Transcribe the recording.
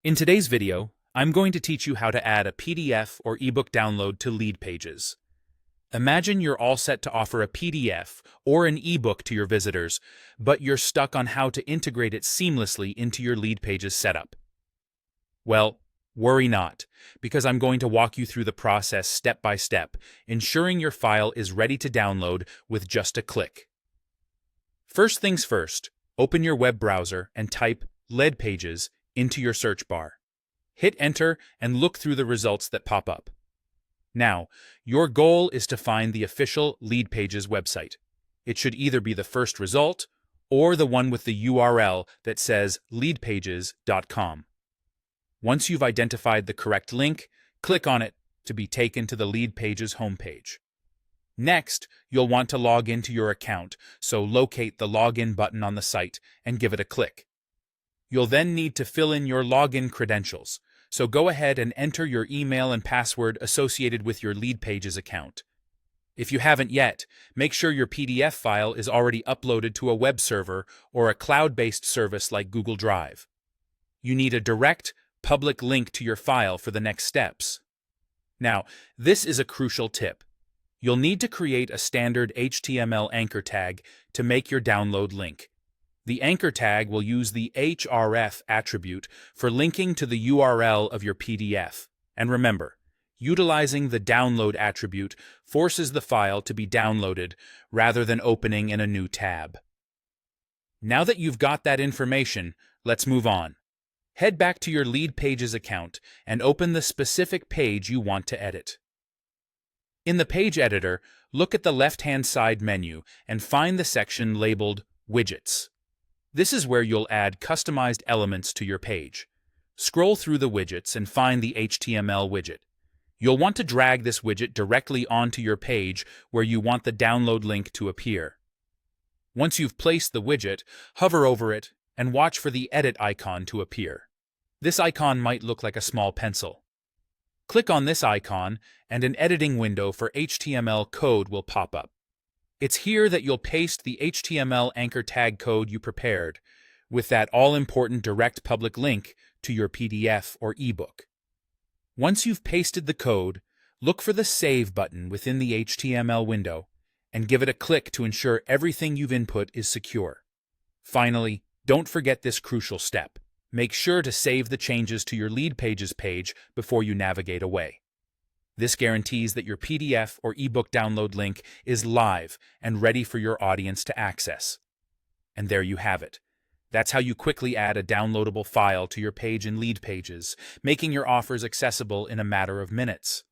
In today's video, I'm going to teach you how to add a PDF or ebook download to Leadpages. Imagine you're all set to offer a PDF or an ebook to your visitors, but you're stuck on how to integrate it seamlessly into your Leadpages setup. Well, worry not, because I'm going to walk you through the process step by step, ensuring your file is ready to download with just a click. First things first, open your web browser and type Leadpages into your search bar. Hit enter and look through the results that pop up. Now, your goal is to find the official Leadpages website. It should either be the first result or the one with the URL that says leadpages.com. Once you've identified the correct link, click on it to be taken to the Leadpages homepage. Next, you'll want to log into your account, so locate the login button on the site and give it a click. You'll then need to fill in your login credentials, so go ahead and enter your email and password associated with your Leadpages account. If you haven't yet, make sure your PDF file is already uploaded to a web server or a cloud-based service like Google Drive. You need a direct, public link to your file for the next steps. Now, this is a crucial tip. You'll need to create a standard HTML anchor tag to make your download link. The anchor tag will use the href attribute for linking to the URL of your PDF. And remember, utilizing the download attribute forces the file to be downloaded rather than opening in a new tab. Now that you've got that information, let's move on. Head back to your Leadpages account and open the specific page you want to edit. In the page editor, look at the left-hand side menu and find the section labeled Widgets. This is where you'll add customized elements to your page. Scroll through the widgets and find the HTML widget. You'll want to drag this widget directly onto your page where you want the download link to appear. Once you've placed the widget, hover over it and watch for the edit icon to appear. This icon might look like a small pencil. Click on this icon and an editing window for HTML code will pop up. It's here that you'll paste the HTML anchor tag code you prepared, with that all-important direct public link to your PDF or ebook. Once you've pasted the code, look for the Save button within the HTML window and give it a click to ensure everything you've input is secure. Finally, don't forget this crucial step. Make sure to save the changes to your Leadpages page before you navigate away. This guarantees that your PDF or ebook download link is live and ready for your audience to access. And there you have it. That's how you quickly add a downloadable file to your page in Leadpages, making your offers accessible in a matter of minutes.